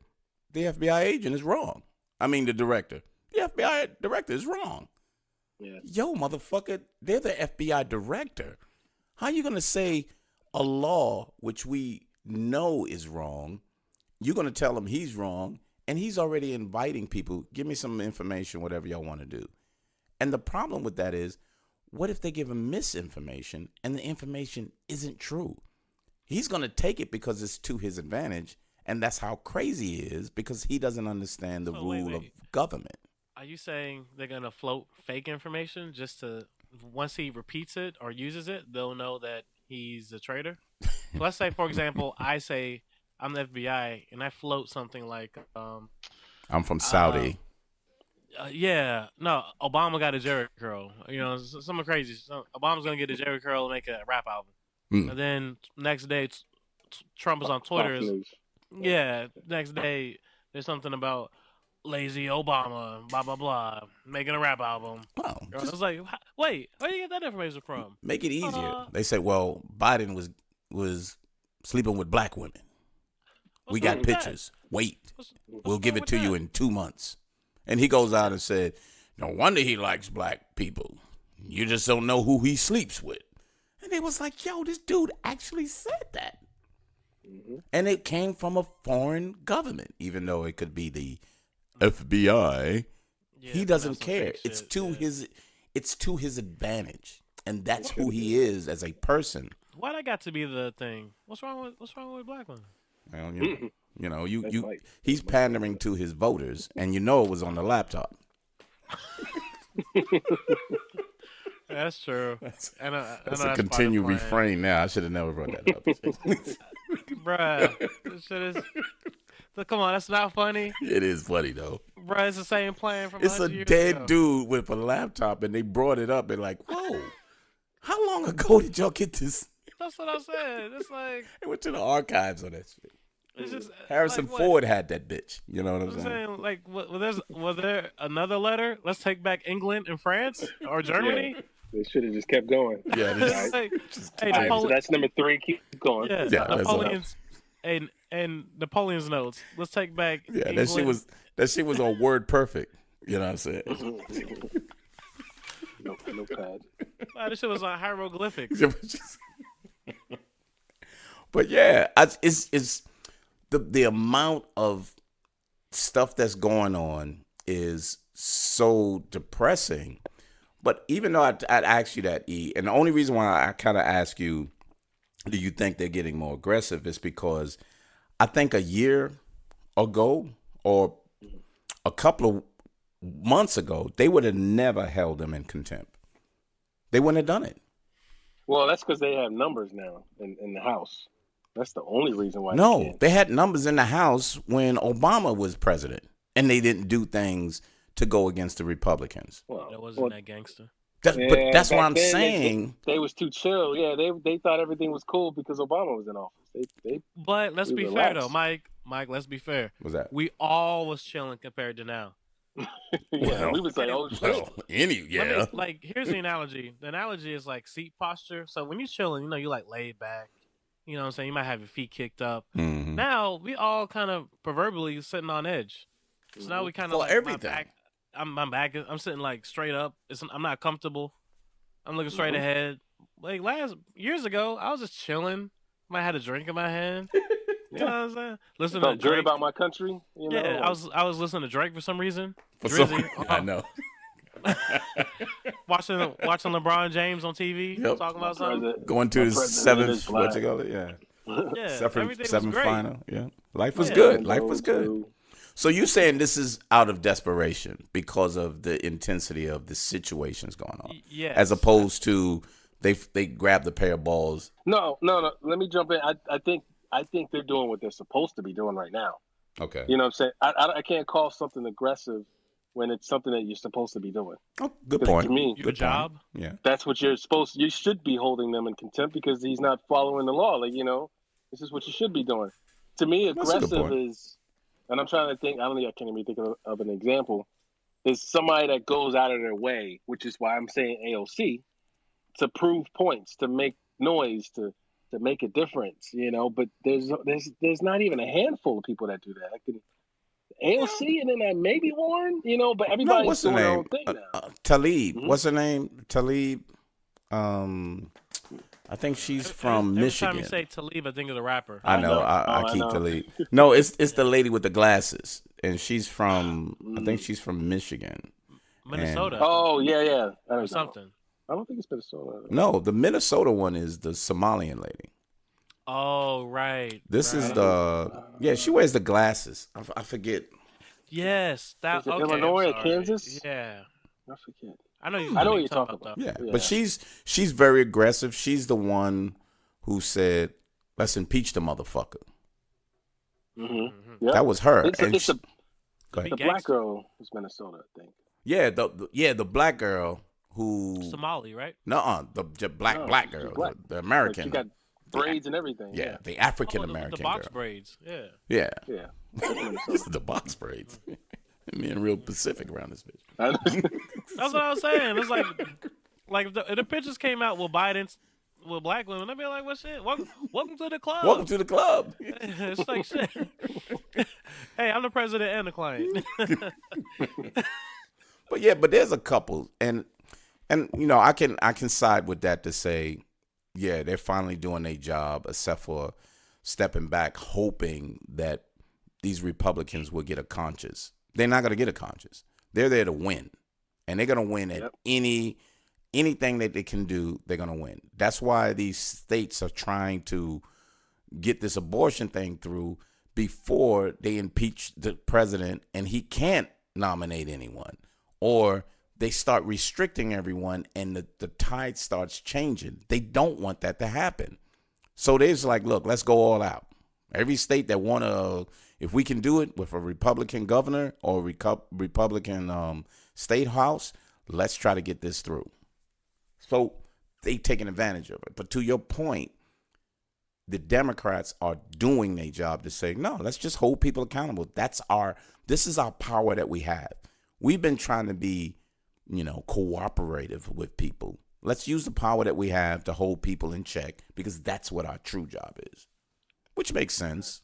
the FBI agent is wrong. I mean, the director. The FBI director is wrong. Yeah. Yo, motherfucker, they're the FBI director. How you going to say a law which we know is wrong, you're going to tell him he's wrong, and he's already inviting people, give me some information, whatever y'all want to do. And the problem with that is, what if they give him misinformation and the information isn't true? He's going to take it because it's to his advantage, and that's how crazy he is because he doesn't understand the rule of government. Are you saying they're going to float fake information just to, once he repeats it or uses it, they'll know that he's a traitor? So let's say, for example, I say I'm the FBI and I float something like, I'm from Saudi. yeah, no, Obama got a Jerry curl. You know, something crazy. Obama's going to get a Jerry curl and make a rap album. And then next day, Trump is on Twitter. Yeah, next day, there's something about lazy Obama, blah, blah, blah, making a rap album. Wow. I was like, wait, where do you get that information from? Make it easier. They say, well, Biden was sleeping with black women. We got pictures. Wait, we'll give it to you in 2 months. And he goes out and said, no wonder he likes black people. You just don't know who he sleeps with. And it was like, yo, this dude actually said that. And it came from a foreign government, even though it could be the FBI. Yeah, he doesn't care. It's to his advantage. And that's who he is as a person. Why that got to be the thing? What's wrong with black women? Well, he's pandering to his voters, and you know it was on the laptop. That's true. That's a continued refrain now. I should have never brought that up. Bruh, this shit is... So come on, that's not funny. It is funny, though. Bruh, it's the same plan from It's a dead dude with a laptop, and they brought it up and like, whoa, how long ago did y'all get this? That's what I said. It's like... They went to the archives on that shit. It's just, Harrison Ford had that bitch. You know what I'm saying? Like, was there another letter? Let's take back England and France or Germany? Yeah. They should have just kept going. Yeah. So that's number 3. Keep going. Yeah, Napoleon's and Napoleon's notes. Let's take back. Yeah, England. that shit was on Word Perfect. You know what I'm saying? No pad. Wow, this shit was on hieroglyphics. But yeah, it's the amount of stuff that's going on is so depressing. But even though I'd asked you that, E, and the only reason why I kind of ask you, do you think they're getting more aggressive, is because I think a year ago or a couple of months ago, they would have never held them in contempt. They wouldn't have done it. Well, that's because they have numbers now in the House. That's the only reason why. No, they had numbers in the House when Obama was president, and they didn't do things to go against the Republicans. Well, that wasn't that gangster. But that's what I'm saying. They was too chill. Yeah, they thought everything was cool because Obama was in office. But let's be fair though, Mike. Let's be fair. What's that? We all was chilling compared to now. Yeah, we was like, oh shit. Like, here's the analogy. The analogy is like seat posture. So when you're chilling, you like laid back. You know what I'm saying? You might have your feet kicked up. Mm-hmm. Now we all kind of proverbially sitting on edge. So now we kind of everything. I'm back. I'm sitting like straight up. I'm not comfortable. I'm looking straight ahead. Like years ago, I was just chilling. Might have had a drink in my hand. You know what I'm saying? Listening to Drake. Good about my country. Yeah, I was listening to Drake for some reason. I know. watching LeBron James on TV, talking about something. Going to his seventh, what you call it? Yeah. Seventh final. Yeah. Life was good. Life was good. So you saying this is out of desperation because of the intensity of the situations going on? Yes. As opposed to they grabbed a pair of balls. No. Let me jump in. I think they're doing what they're supposed to be doing right now. Okay. You know what I'm saying? I can't call something aggressive when it's something that you're supposed to be doing. Oh, good 'Cause point. to me, Your job. Yeah. that's what you should be holding them in contempt because he's not following the law. Like, this is what you should be doing. To me, That's a good aggressive point. is, and I'm trying to think, I can't even think of an example, is somebody that goes out of their way, which is why I'm saying AOC, to prove points, to make noise, to make a difference, but there's not even a handful of people that do that. AOC and then maybe Warren, but No, everybody's what's her doing their name? own thing now. Talib. Mhm. What's her name? Talib. I think she's from Every Michigan. time you say Talib, I think of the rapper. I know. I I keep know. Talib. No, it's the lady with the glasses, and she's from. I think she's from Michigan. Minnesota. Oh, yeah. I or know. something. I don't think it's Minnesota. No, the Minnesota one is the Somalian lady. Oh, right. This is right. she wears the glasses. I forget. Yes, that. Is it Okay, Illinois I'm or sorry. Kansas? Yeah, I forget. I know I know what you're talking about. Yeah, Yeah. but she's very aggressive. She's the one who said, "Let's impeach the motherfucker." Mm-hmm. Yep. That was her. It's and the go ahead. the black girl was Minnesota, I think. Yeah, the black girl who Somali, right? the black No, black she's girl, black. the Like, American. she got braids and everything. Yeah, the African Oh, American the box girl. braids. Yeah. Yeah, Yeah. the box braids. Being real Pacific around this bitch. That's what I was saying. It's like if the pictures came out with Biden's with black women, I'd be like, "What shit? Welcome to the club." Welcome to the club. It's like shit. Hey, I'm the president and the client. But there's a couple, and I can side with that to say, yeah, they're finally doing their job, except for stepping back, hoping that these Republicans will get a conscience. They're not going to get a conscience. They're there to win, and they're going to win at anything that they can do. They're going to win. That's why these states are trying to get this abortion thing through before they impeach the president, and he can't nominate anyone, or they start restricting everyone, and the tide starts changing. They don't want that to happen. So they're just like, look, let's go all out. Every state that want to, if we can do it with a Republican governor or Republican state house, let's try to get this through. So they taking advantage of it. But to your point, the Democrats are doing their job to say, no, let's just hold people accountable. This is our power that we have. We've been trying to be, cooperative with people. Let's use the power that we have to hold people in check because that's what our true job is. Which makes sense,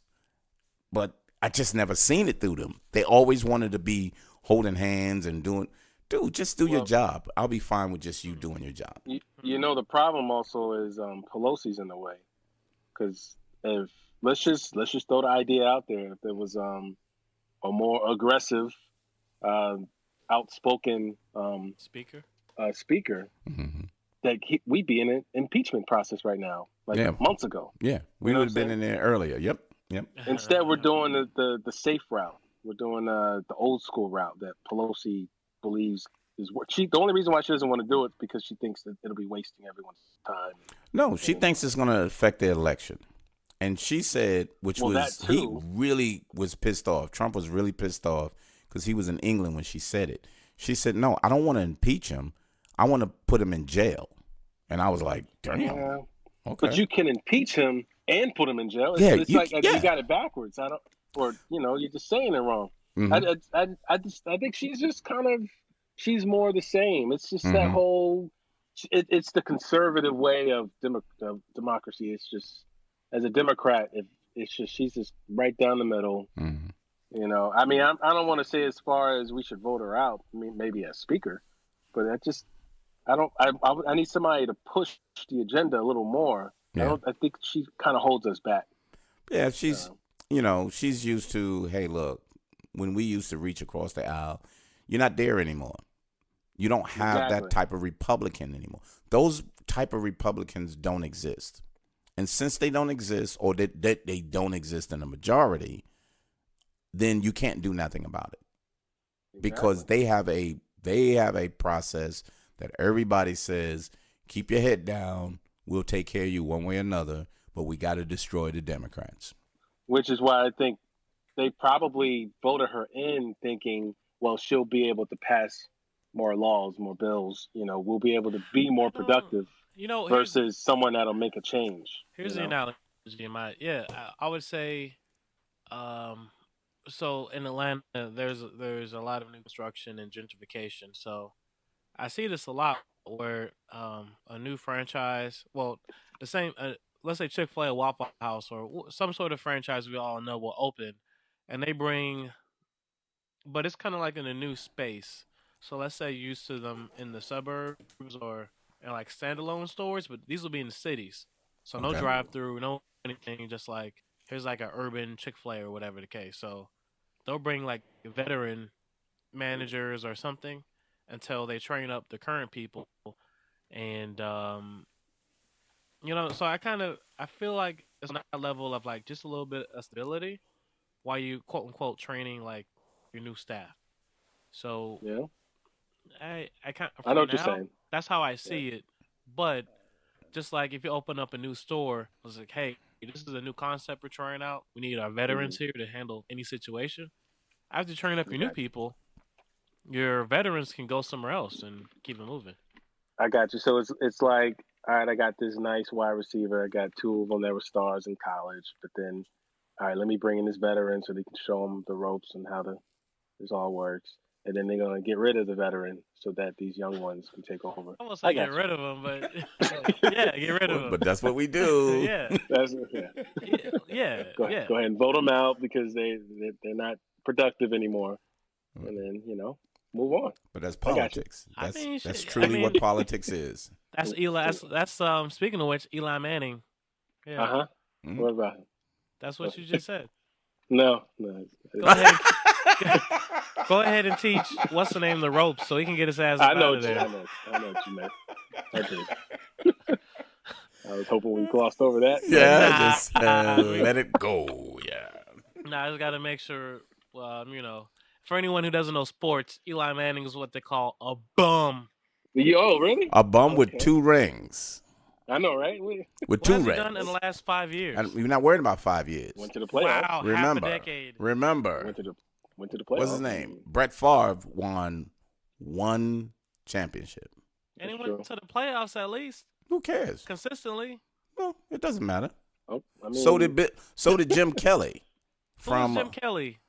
but I just never seen it through them. They always wanted to be holding hands and dude, just do your job. I'll be fine with just you doing your job. The problem also is Pelosi's in the way, because if let's just throw the idea out there, if there was a more aggressive, outspoken Speaker. Mm-hmm. that we'd be in an impeachment process right now, months ago. Yeah, we would have been in there earlier. Yep. Instead, we're doing the safe route. We're doing the old school route that Pelosi believes is what the only reason why she doesn't want to do it is because she thinks that it'll be wasting everyone's time. No, she thinks it's going to affect the election. And she said, he really was pissed off. Trump was really pissed off because he was in England when she said it. She said, no, I don't want to impeach him. I want to put him in jail. And I was like, damn. Yeah. Okay. But you can impeach him and put him in jail. It's you got it backwards. You're just saying it wrong. Mm-hmm. I think she's just she's more the same. It's just that whole, it's the conservative way of democracy. It's just, as a Democrat, she's just right down the middle. Mm-hmm. I don't want to say as far as we should vote her out. I mean, maybe as speaker, but I need somebody to push the agenda a little more. Yeah. I think she kind of holds us back. Yeah, she's used to, hey, look, when we used to reach across the aisle, you're not there anymore. You don't have that type of Republican anymore. Those type of Republicans don't exist. And since they don't exist, or that they don't exist in the majority, then you can't do nothing about it. Exactly. Because they have a process that everybody says, keep your head down, we'll take care of you one way or another, but we got to destroy the Democrats. Which is why I think they probably voted her in thinking well, she'll be able to pass more laws, more bills. We'll be able to be more productive Here's versus someone that'll make a change. the analogy. I would say, so in Atlanta, there's a lot of new construction and gentrification. So I see this a lot where a new franchise, well, the same, let's say Chick-fil-A, Waffle House, or some sort of franchise we all know will open, and they bring, but it's kind of like in a new space. So let's say you're used to them in the suburbs or in like standalone stores, but these will be in the cities. So no Okay. drive-through, no anything, just like here's like an urban Chick-fil-A or whatever the case. So they'll bring like veteran managers or something until they train up the current people, and so I feel like it's not a level of like just a little bit of stability while you quote unquote training like your new staff. So Yeah. I can't. I know what you're saying. That's how I see it. But just like if you open up a new store, it's like, hey, this is a new concept we're trying out. We need our veterans here to handle any situation. After training up your new people, your veterans can go somewhere else and keep it moving. I got you. So it's like, all right, I got this nice wide receiver. I got two of them that were stars in college. But then, all right, let me bring in this veteran so they can show them the ropes and how this all works. And then they're going to get rid of the veteran so that these young ones can take over. I won't say get rid of them, but yeah, get rid of them. But that's what we do. Yeah. Yeah. Go ahead and vote them out because they're not productive anymore. And then, move on. But that's politics. That's truly what politics is. That's Eli. That's speaking of which, Eli Manning. Yeah. Uh-huh. Mm-hmm. What about him? That's what you just said. No. Go ahead and teach what's the name the ropes so he can get his ass out of there. I know what you meant. I did. I was hoping we glossed over that. Yeah, just let it go. Yeah. I just got to make sure. For anyone who doesn't know sports, Eli Manning is what they call a bum. Oh, really? A bum with 2 rings. I know, right? With 2 rings. rings. Done in the last 5 years. We're not worried about 5 years. Went to the playoffs. Wow, Remember, half a decade. Remember. Went to the playoffs. What's his name? Brett Favre won 1 championship. And he went to the playoffs at least. Who cares? Consistently. Well, it doesn't matter. Oh, so did Jim Kelly. Who's Jim Kelly?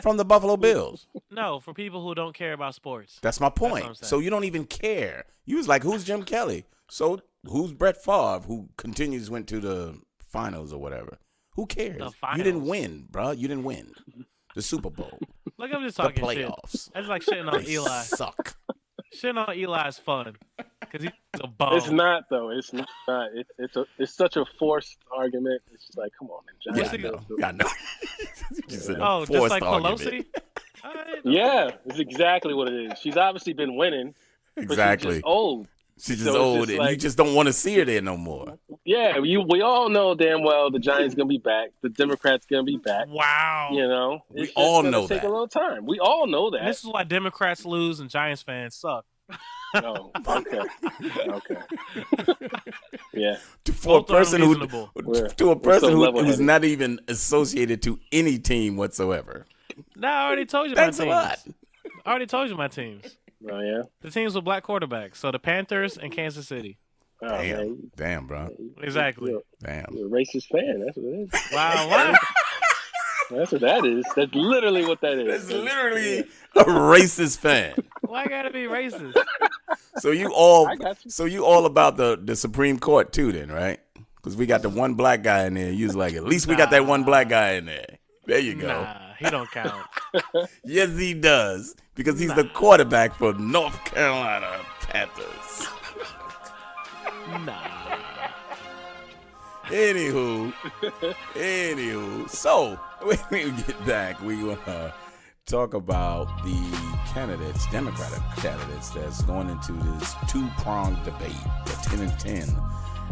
From the Buffalo Bills. No, for people who don't care about sports. That's my point. So you don't even care. You was like, who's Jim Kelly? So who's Brett Favre, who went to the finals or whatever? Who cares? You didn't win, bro. You didn't win the Super Bowl. Look, I'm just talking the playoffs. Shit. That's like shitting on Eli. Suck. Shitting on Eli is fun because he's a bum. It's not though. It's not. It's such a forced argument. It's just like, come on, man. I know. Oh, just like Pelosi. Yeah, it's exactly what it is. She's obviously been winning. Exactly. She's just old. She's just old, and you just don't want to see her there no more. Yeah, we all know damn well the Giants gonna be back. The Democrats gonna be back. Wow. We all know that. Take a little time. We all know that. And this is why Democrats lose and Giants fans suck. Oh, okay. Yeah. To a person who's not even associated to any team whatsoever. No, I already told you Thanks my teams. I already told you my teams. Oh yeah. The teams with black quarterbacks. So the Panthers and Kansas City. Oh, damn, bro. Exactly. Damn. You're a racist fan. That's what it is. Wow. What? That's what that is. That's literally what that is. That's literally a racist fan. Why gotta be racist? So you all about the Supreme Court too, then, right? Because we got the one black guy in there. You was like, at least we got that one black guy in there. There you go. Nah, he don't count. Yes, he does. Because he's the quarterback for North Carolina Panthers. Nah. Anywho. So, when we get back, we want to talk about the candidates, Democratic candidates, that's going into this 2-pronged debate, the 10 and 10.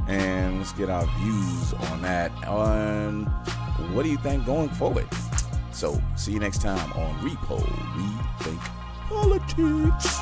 And let's get our views on that. On what do you think going forward? So, see you next time on Repo. We Think Politics.